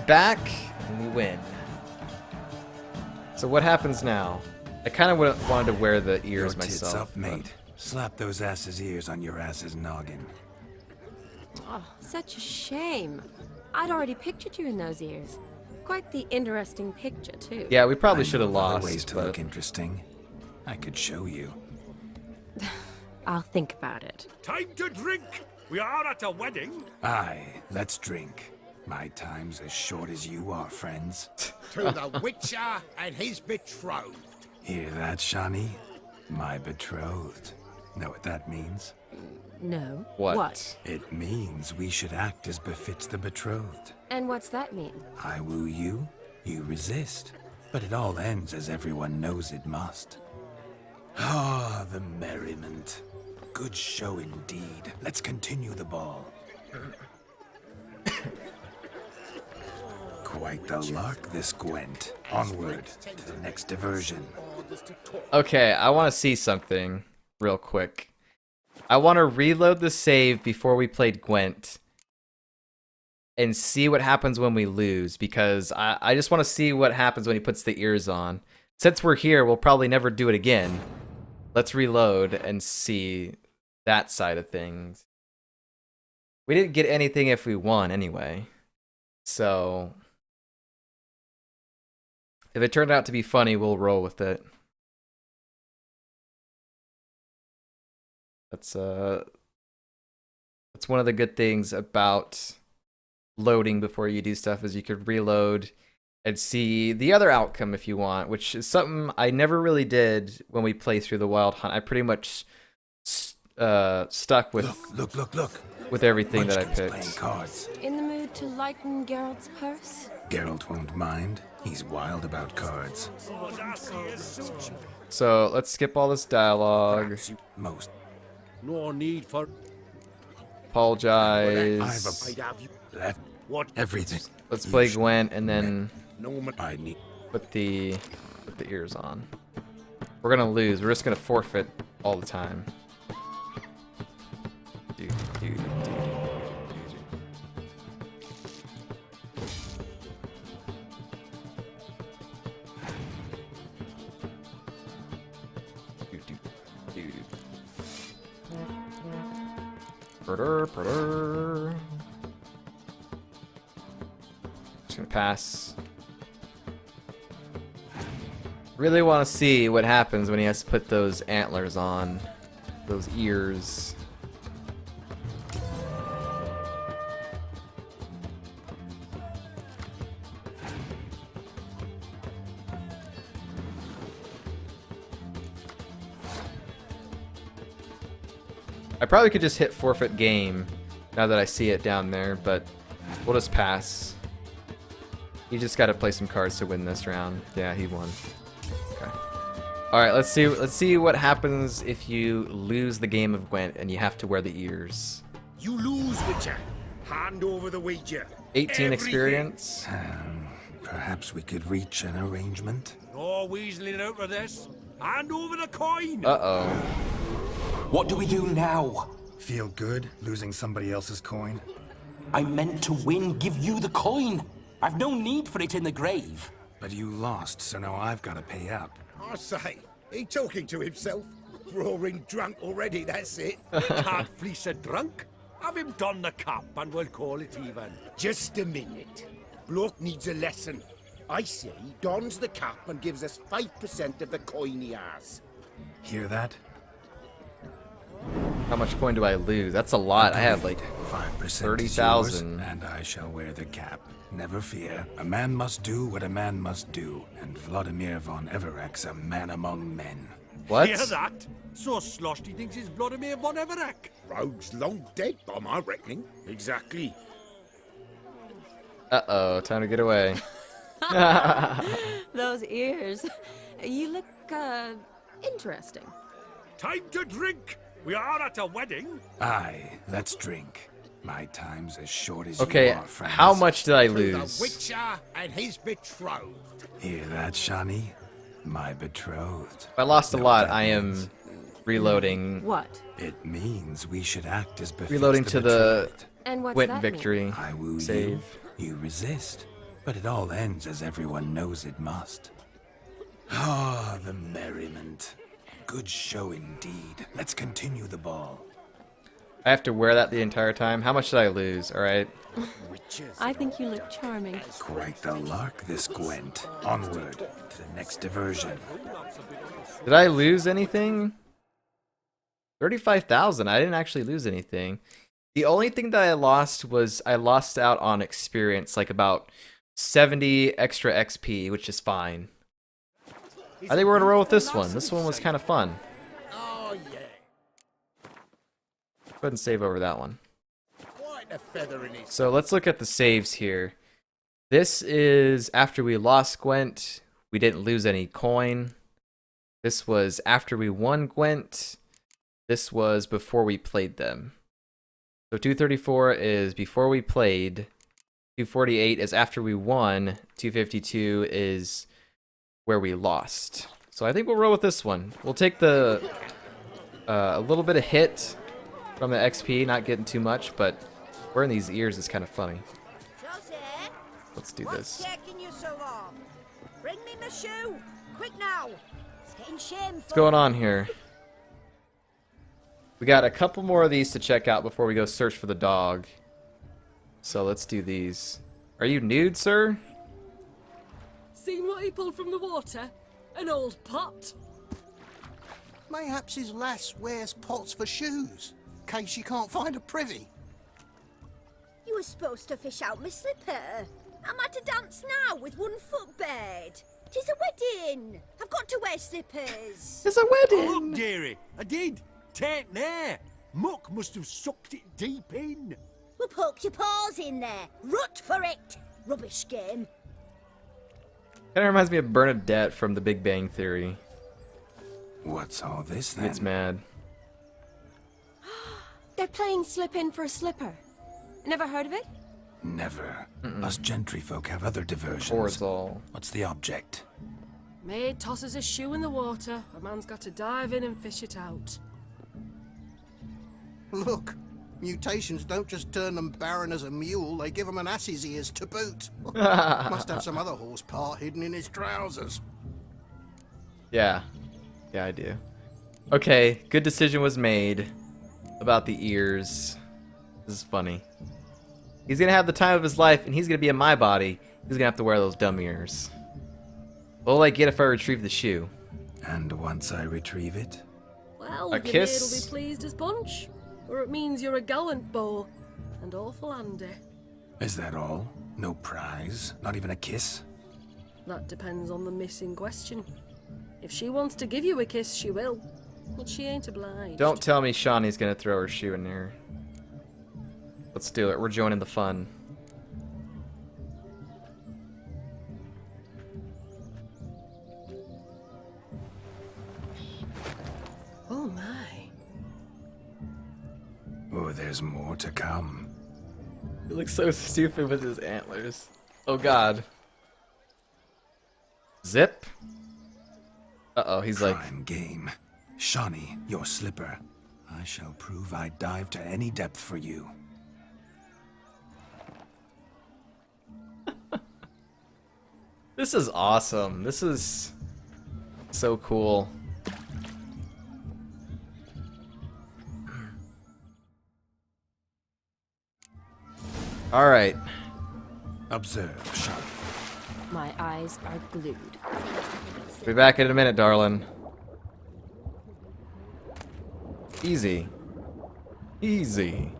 back, and we win. So what happens now? I kind of wanted to wear the ears Your tits myself. up, mate. Slap those asses' ears on your ass's noggin. Oh, such a shame. I'd already pictured you in those ears. Quite the interesting picture, too. Yeah, we probably I should have know of other lost. ways to but... look interesting. I could show you. I'll think about it. Time to drink! We are at a wedding. Aye, let's drink. My time's as short as you are, friends. To the Witcher and his betrothed. Hear that, Shani? My betrothed. Know what that means? No. What? It means we should act as befits the betrothed. And what's that mean? I woo you, you resist. But it all ends as everyone knows it must. Ah, the merriment. Good show indeed. Let's continue the ball. Quite the lark, this Gwent. Onward to the next diversion. Okay, I want to see something real quick. I want to reload the save before we played Gwent and see what happens when we lose, because I just want to see what happens when he puts the ears on. Since we're here, we'll probably never do it again. Let's reload and see that side of things. We didn't get anything if we won anyway. So if it turned out to be funny, we'll roll with it. That's one of the good things about loading before you do stuff, is you could reload and see the other outcome if you want, which is something I never really did when we play through the Wild Hunt. I pretty much stuck with Look. with everything that I Munchkin's picked. playing cards. In the mood to lighten Geralt's purse? Geralt won't mind. He's wild about cards. So let's skip all this dialogue. Most. No need for... Apologize. I'd have you. Left. What? Everything. Let's play Gwent and then No man. I need. put the ears on. We're gonna lose. We're just gonna forfeit all the time. Dude. Just gonna pass. Really want to see what happens when he has to put those antlers on, those ears. I probably could just hit forfeit game now that I see it down there, but we'll just pass. You just got to play some cards to win this round. Yeah, he won. Okay. All right, let's see what happens if you lose the game of Gwent and you have to wear the ears. You lose, Witcher. Hand over the wager. 18 Everything. experience. Perhaps we could reach an arrangement. No weaseling out of this. Hand over the coin. Uh-oh. What do we do now? Feel good losing somebody else's coin? I meant to win, give you the coin. I've no need for it in the grave. But you lost, so now I've got to pay up. I say, he talking to himself. Roaring drunk already, that's it. Can't fleece a drunk. Have him don the cap and we'll call it even. Just a minute. Bloke needs a lesson. I say he dons the cap and gives us 5% of the coin he has. Hear that? How much coin do I lose? That's a lot. I have like 5% is 30,000. yours, and I shall wear the cap. Never fear. A man must do what a man must do, and Vladimir von Everek's a man among men. What? Hear that? So sloshed he thinks he's Vladimir von Everek. Rogue's long dead, by my reckoning. Exactly. Uh-oh, time to get away. Those ears. You look, interesting. Time to drink. We are at a wedding. Aye, let's drink. My time's as short as Okay, you are, friends. how much did I To the lose? Witcher and his betrothed. Hear that, Shani? My betrothed. If I lost a Know lot, what that I am means? reloading. What? It means we should act as befits Reloading the to the betrothed. And what's Gwent that victory I woo save. you, you resist. but it all ends as everyone knows it must. Ah, the merriment. Good show indeed. Let's continue the ball. I have to wear that the entire time. How much did I lose? All right. I think you look charming. Quite the lark, this Gwent. Onward to the next diversion. Did I lose anything? 35,000. I didn't actually lose anything. The only thing that I lost was I lost out on experience, like about 70 extra XP, which is fine. I think we're gonna roll with this one. This one was kind of fun. Oh, yeah. Go ahead and save over that one. Quite a feather in his... So let's look at the saves here. This is after we lost Gwent. We didn't lose any coin. This was after we won Gwent. This was before we played them. So 234 is before we played. 248 is after we won. 252 is where we lost. So I think we'll roll with this one. We'll take the a little bit of hit from the XP, not getting too much, but wearing these ears is kind of funny. Josie, Let's do what's this. taking you so long? Bring me my shoe, quick now. It's getting shameful. What's going on here? We got a couple more of these to check out before we go search for the dog. So let's do these. Are you nude, sir? Seen what he pulled from the water? An old pot. Mayhaps his lass wears pots for shoes, case you can't find a privy. You were supposed to fish out my slipper. I'm at a dance now with one foot bared. 'Tis a wedding. I've got to wear slippers. It's a Oh, wedding! look, dearie, I did. Tain't there. Muck must have sucked it deep in. Well, poke your paws in there. Rut for it. Rubbish game. Kind of reminds me of Bernadette from The Big Bang Theory. What's all this then? It's mad. They're playing slip in for a slipper. Never heard of it? Never. Us gentry folk have other diversions. Horizontal. What's the object? Maid tosses a shoe in the water. A man's got to dive in and fish it out. Look, mutations don't just turn them barren as a mule, they give them an ass's ears to boot. Must have some other horse part hidden in his trousers. Yeah. Yeah, I do. Okay, good decision was made about the ears. This is funny. He's gonna have the time of his life, and he's gonna be in my body. He's gonna have to wear those dumb ears. What will I get if I retrieve the shoe? And once I retrieve it? Well, A your kiss? maid'll be pleased as punch. Or it means you're a gallant beau. And awful handy. Is that all? No prize? Not even a kiss? That depends on the miss in question. If she wants to give you a kiss, she will. But she ain't obliged. Don't tell me Shani's gonna throw her shoe in there. Let's do it. We're joining the fun. Oh my. Oh, there's more to come. He looks so stupid with his antlers. Oh god. Zip? Uh-oh, he's like... Prime game. Shani, your slipper. I shall prove I dive to any depth for you. This is awesome. This is so cool. All right. Observe, Shani. My eyes are glued. Be back in a minute, darling. Easy. Easy.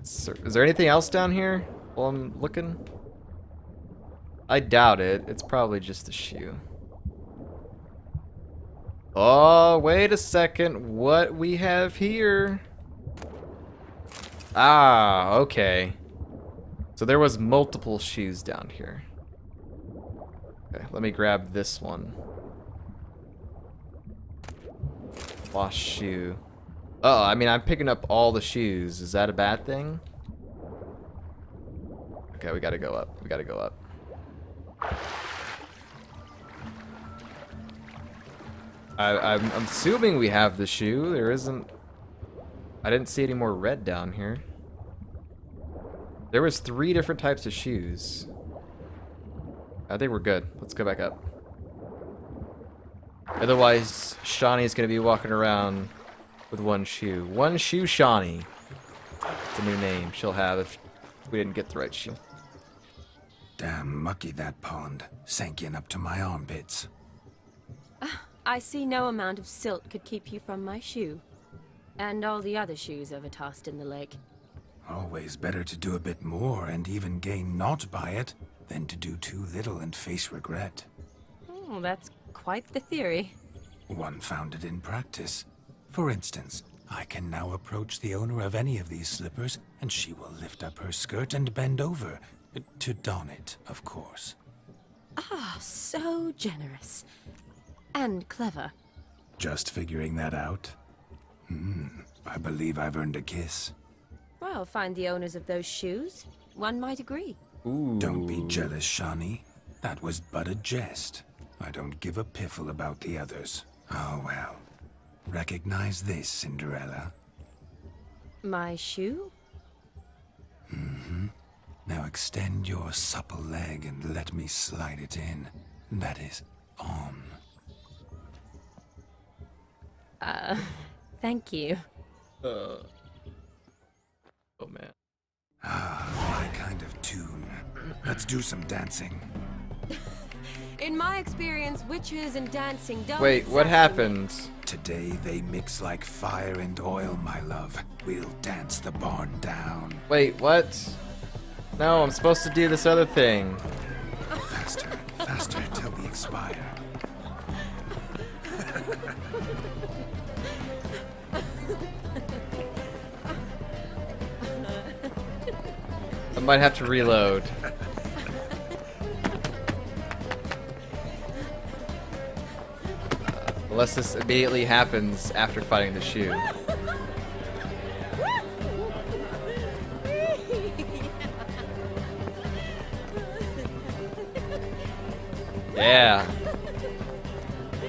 Is there anything else down here while I'm looking? I doubt it. It's probably just a shoe. Oh, wait a second. What we have here? Ah, okay. So there was multiple shoes down here. Okay, let me grab this one. Lost shoe. Oh, I mean, I'm picking up all the shoes. Is that a bad thing? Okay, we gotta go up. We gotta go up. I'm assuming we have the shoe. There isn't... I didn't see any more red down here. There was 3 different types of shoes. I think we're good. Let's go back up. Otherwise, Shani is going to be walking around with one shoe. One shoe Shani. It's a new name she'll have if we didn't get the right shoe. Damn mucky that pond. Sank in up to my armpits. I see no amount of silt could keep you from my shoe. And all the other shoes overtossed in the lake. Always better to do a bit more and even gain naught by it than to do too little and face regret. Oh, that's quite the theory. One founded in practice. For instance, I can now approach the owner of any of these slippers, and she will lift up her skirt and bend over. To don it, of course. Ah, so generous. And clever. Just figuring that out? I believe I've earned a kiss. Well, find the owners of those shoes. One might agree. Ooh. Don't be jealous, Shani. That was but a jest. I don't give a piffle about the others. Oh well. Recognize this, Cinderella. My shoe? Now extend your supple leg and let me slide it in. That is, on. Thank you. Oh man. My kind of tune. Let's do some dancing. In my experience, witches and dancing don't. Wait, what happened? Today they mix like fire and oil, my love. We'll dance the barn down. Wait, what? No, I'm supposed to do this other thing. Faster, faster till we expire. I might have to reload. Unless this immediately happens after fighting the shoe. Yeah.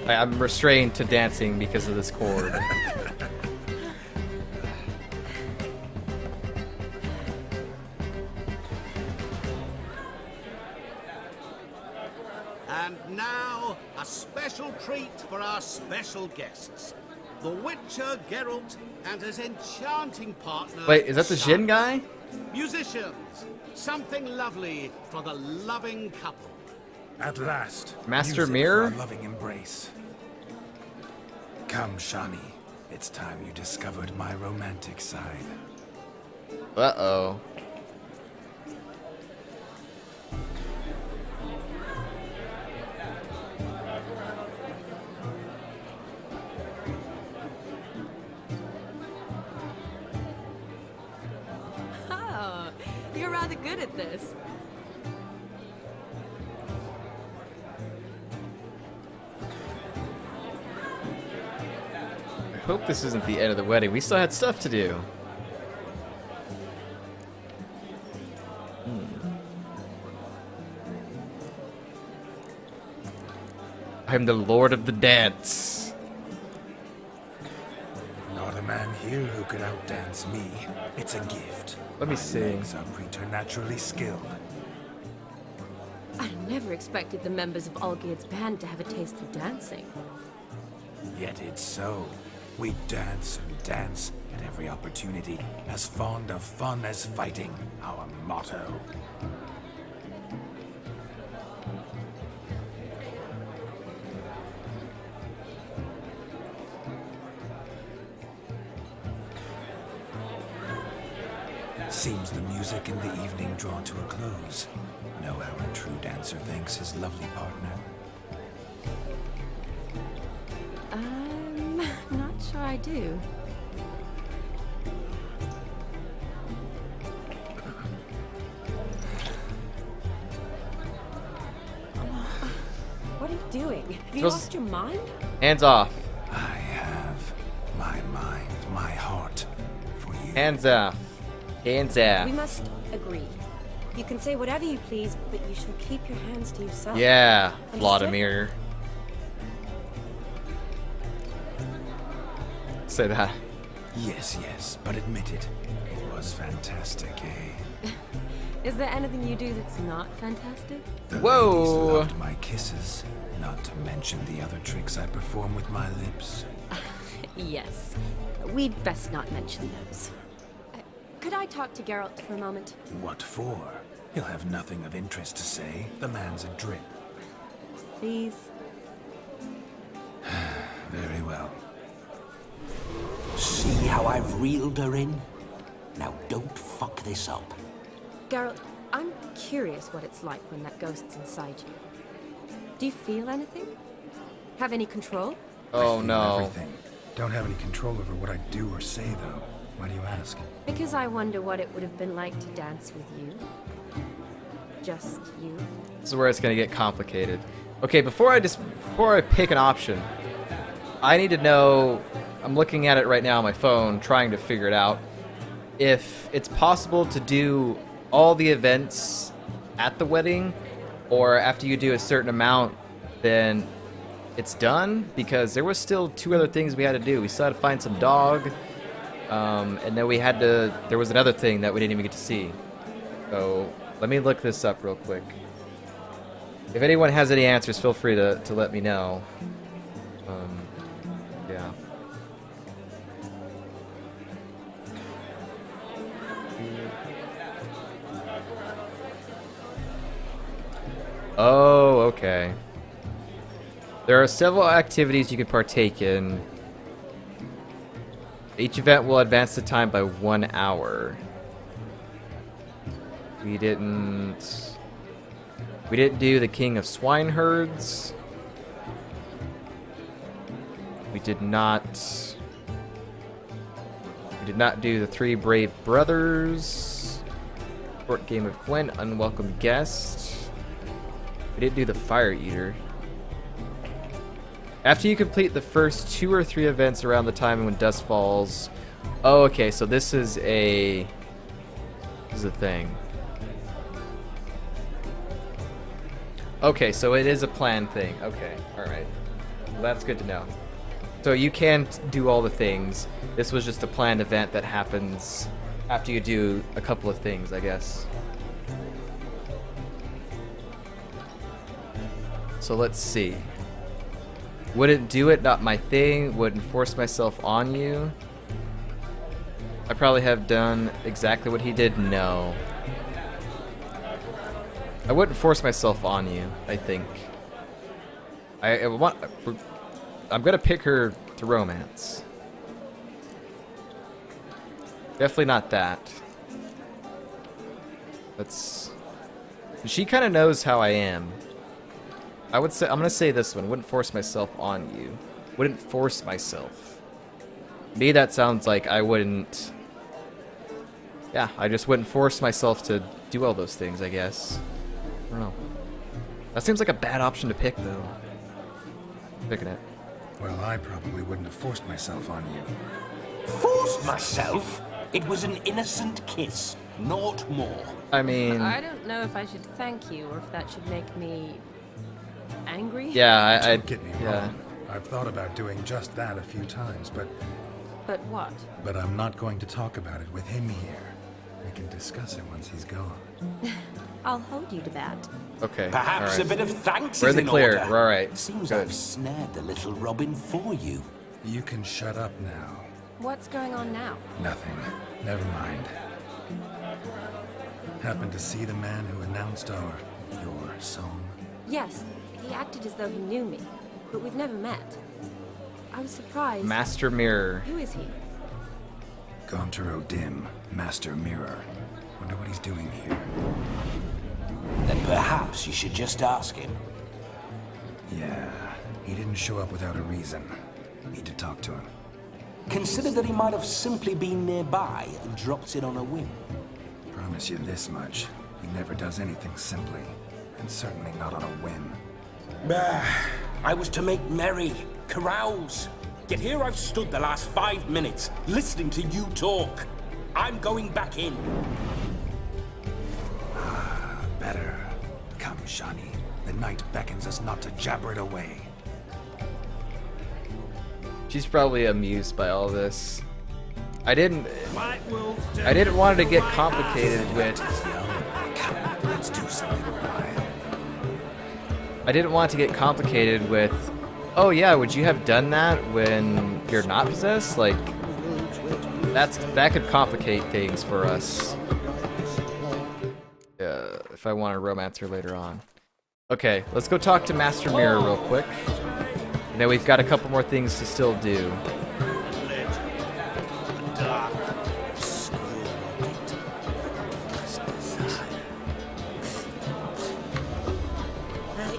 I'm restrained to dancing because of this cord. And now, a special treat for our special guests. The Witcher Geralt and his enchanting partner. Wait, is that the Jin Shani. guy? Musicians, something lovely for the loving couple. At last, Master music Mirror? for a loving embrace. Come, Shani. It's time you discovered my romantic side. Uh-oh. Oh, you're rather good at this. I hope this isn't the end of the wedding. We still had stuff to do. I'm the Lord of the Dance. Not a man here who could outdance me. It's a gift. Let me My see. legs are preternaturally skilled. I never expected the members of Olgierd's band to have a taste for dancing. Yet it's so. We dance and dance at every opportunity, as fond of fun as fighting, our motto. Seems the music in the evening drawn to a close. Know how a true dancer thanks his lovely partner. I'm not sure I do. What are you doing? Have you Feels- lost your mind? Hands off. I have my mind, my heart for you. Hands off. Hands We off. must agree. You can say whatever you please, but you shall keep your hands to yourself. Yeah, Understood? Vladimir. Say that. Yes, yes, but admit it. It was fantastic, eh? Is there anything you do that's not fantastic? The Whoa. ladies loved my kisses, not to mention the other tricks I perform with my lips. Yes. We'd best not mention those. Could I talk to Geralt for a moment? What for? He'll have nothing of interest to say. The man's a drip. Please? Very well. See how I've reeled her in? Now don't fuck this up. Geralt, I'm curious what it's like when that ghost's inside you. Do you feel anything? Have any control? Oh I feel no. Everything. Don't have any control over what I do or say, though. Why do you ask? Because I wonder what it would have been like to dance with you. Just you. This is where it's gonna get complicated. Okay, before I pick an option, I need to know. I'm looking at it right now on my phone, trying to figure it out. If it's possible to do all the events at the wedding, or after you do a certain amount, then it's done. Because there was still 2 other things we had to do. We still had to find some dog, and then we had to. There was another thing that we didn't even get to see. So let me look this up real quick. If anyone has any answers, feel free to let me know. Yeah. Oh, okay. There are several activities you can partake in. Each event will advance the time by 1 hour. We didn't do the King of Swineherds. We did not do the 3 Brave Brothers. Short Game of Gwent, Unwelcome Guest. We didn't do the Fire Eater. After you complete the first 2 or 3 events around the time when dusk falls. Oh, okay, so this is a thing. Okay, so it is a planned thing. Okay, alright. Well, that's good to know. So you can do all the things. This was just a planned event that happens after you do a couple of things, I guess. So let's see. Wouldn't do it, not my thing. Wouldn't force myself on you. I probably have done exactly what he did. No. I wouldn't force myself on you, I think. I'm gonna pick her to romance. Definitely not that. She kind of knows how I am. I'm gonna say this one. Wouldn't force myself on you. Wouldn't force myself. Me, that sounds like I wouldn't. Yeah, I just wouldn't force myself to do all those things, I guess. I don't know. That seems like a bad option to pick, though. Picking it. Well, I probably wouldn't have forced myself on you. Forced myself? It was an innocent kiss, not more. I mean... I don't know if I should thank you or if that should make me angry. Yeah, Don't get me yeah. wrong. I've thought about doing just that a few times, but But what? I'm not going to talk about it with him here. We can discuss it once he's gone. I'll hold you to that. Okay. Perhaps all right. a bit of thanks We're is in in the clear. order. We're all right. Seems Good. I've snared the little robin for you. You can shut up now. What's going on now? Nothing. Never mind. Happened to see the man who announced your song? Yes, he acted as though he knew me, but we've never met. I was surprised. Master Mirror. Who is he? Gonter Dim, Master Mirror. Wonder what he's doing here. Then perhaps you should just ask him. Yeah, he didn't show up without a reason. Need to talk to him. Consider that he might have simply been nearby and dropped in on a whim. Promise you this much. He never does anything simply. And certainly not on a whim. I was to make merry, carouse. Yet here I've stood the last 5 minutes, listening to you talk. I'm going back in. Better. Come, Shani. The night beckons us not to jabber it away. She's probably amused by all this. I didn't want it to get complicated with Let's do something wild. I didn't want to get complicated with, oh yeah, would you have done that when you're not possessed? Like, that could complicate things for us. If I want to romance her later on. Okay, let's go talk to Master Mirror real quick. And then we've got a couple more things to still do.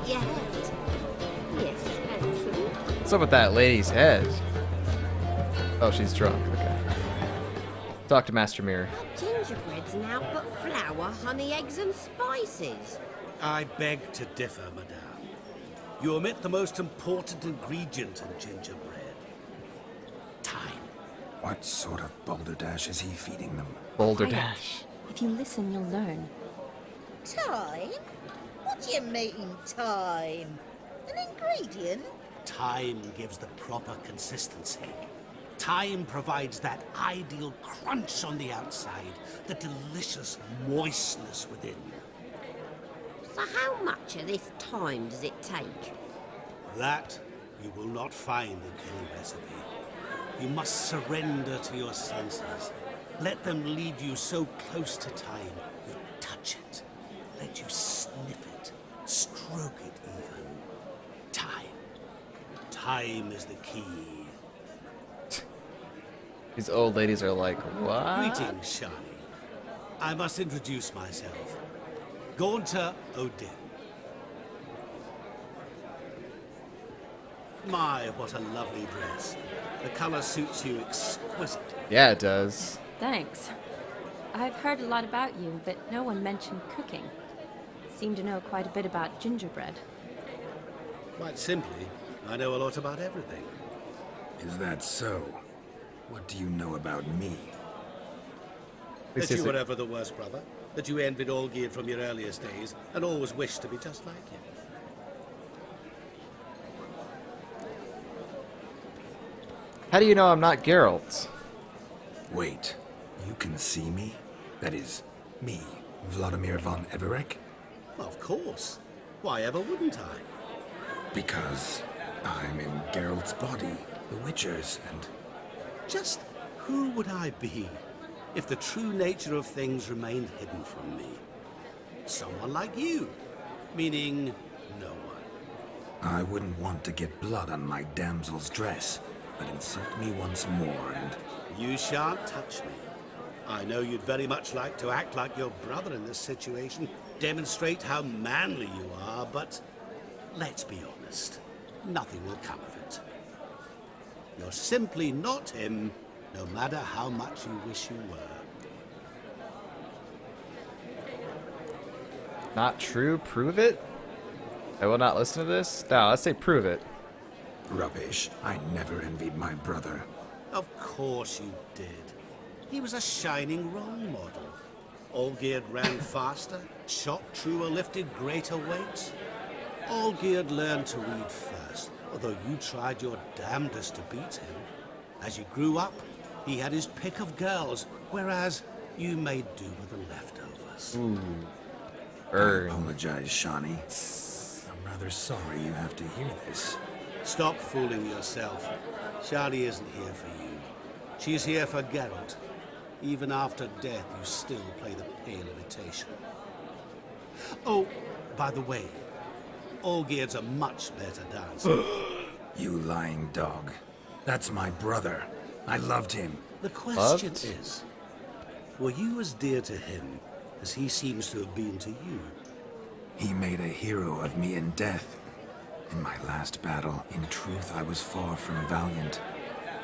Your head. Yes, excellent. What's up with that lady's head? Oh, she's drunk. Okay. Talk to Master Mirror. Gingerbread's now but flour, honey, eggs, and spices. I beg to differ, madame. You omit the most important ingredient in gingerbread. Time. What sort of balderdash is he feeding them? Boulder Quiet. Dash. If you listen, you'll learn. Time? What do you mean, time? An ingredient? Time gives the proper consistency. Time provides that ideal crunch on the outside, the delicious moistness within. So how much of this time does it take? That you will not find in any recipe. You must surrender to your senses. Let them lead you so close to time, you touch it. Let you sniff it, stroke it even. Time. Time is the key. These old ladies are like, what? Greetings, Shani. I must introduce myself. Gaunter Odin. My, what a lovely dress. The color suits you exquisitely. Yeah, it does. Thanks. I've heard a lot about you, but no one mentioned cooking. Seem to know quite a bit about gingerbread. Quite simply, I know a lot about everything. Is that so? What do you know about me? That you were ever the worst brother. That you envied Olgierd from your earliest days, and always wished to be just like him. How do you know I'm not Geralt? Wait, you can see me? That is, me, Vladimir von Everek? Of course. Why ever wouldn't I? Because I'm in Geralt's body, the Witcher's, and... Just who would I be if the true nature of things remained hidden from me? Someone like you, meaning no one. I wouldn't want to get blood on my damsel's dress, but insult me once more and... You shan't touch me. I know you'd very much like to act like your brother in this situation, demonstrate how manly you are, but let's be honest, nothing will come of it. You're simply not him, no matter how much you wish you were. Not true? Prove it? I will not listen to this? No, let's say prove it. Rubbish. I never envied my brother. Of course you did. He was a shining role model. Olgierd ran faster, shot truer, lifted greater weights. Olgierd learned to read first, although you tried your damnedest to beat him. As you grew up, he had his pick of girls, whereas you made do with the leftovers. Ooh. I apologize, Shani. I'm rather sorry you have to hear this. Stop fooling yourself. Shani isn't here for you. She's here for Geralt. Even after death, you still play the pale imitation. Oh, by the way, Olgierd's a much better dancer. You lying dog. That's my brother. I loved him. The question is, were you as dear to him as he seems to have been to you? He made a hero of me in death. In my last battle, in truth, I was far from valiant.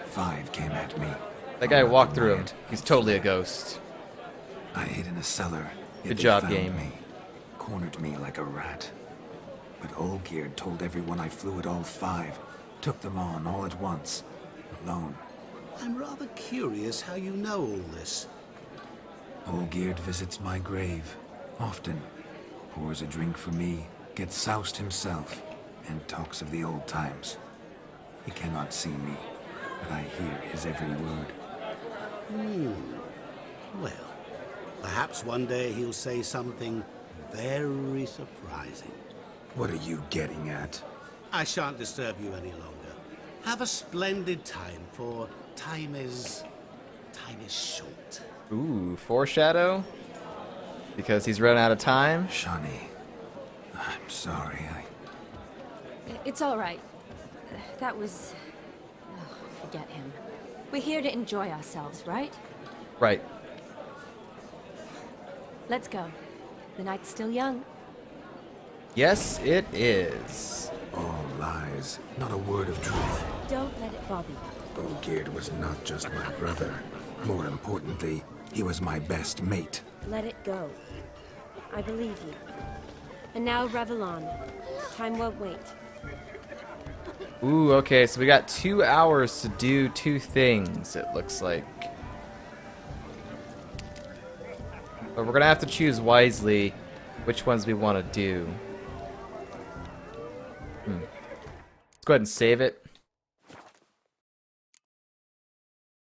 5 came at me. That guy walked through him. He's totally a ghost. I hid in a cellar. Good job, they found game. me, cornered me like a rat. But Olgierd told everyone I flew at all 5. Took them on all at once. Alone. I'm rather curious how you know all this. Olgierd visits my grave. Often. Pours a drink for me. Gets soused himself. And talks of the old times. He cannot see me. But I hear his every word. Well, perhaps one day he'll say something very surprising. What are you getting at? I shan't disturb you any longer. Have a splendid time, for time is short. Ooh, foreshadow? Because he's run out of time? Shani, I'm sorry. It's all right. That was... Oh, forget him. We're here to enjoy ourselves, right? Right. Let's go. The night's still young. Yes, it is. All lies, not a word of truth. Don't let it bother you. Olgierd was not just my brother. More importantly, he was my best mate. Let it go. I believe you. And now revel on. Time won't wait. Ooh, okay, so we got 2 hours to do 2 things, it looks like. But we're gonna have to choose wisely which ones we want to do. Let's go ahead and save it.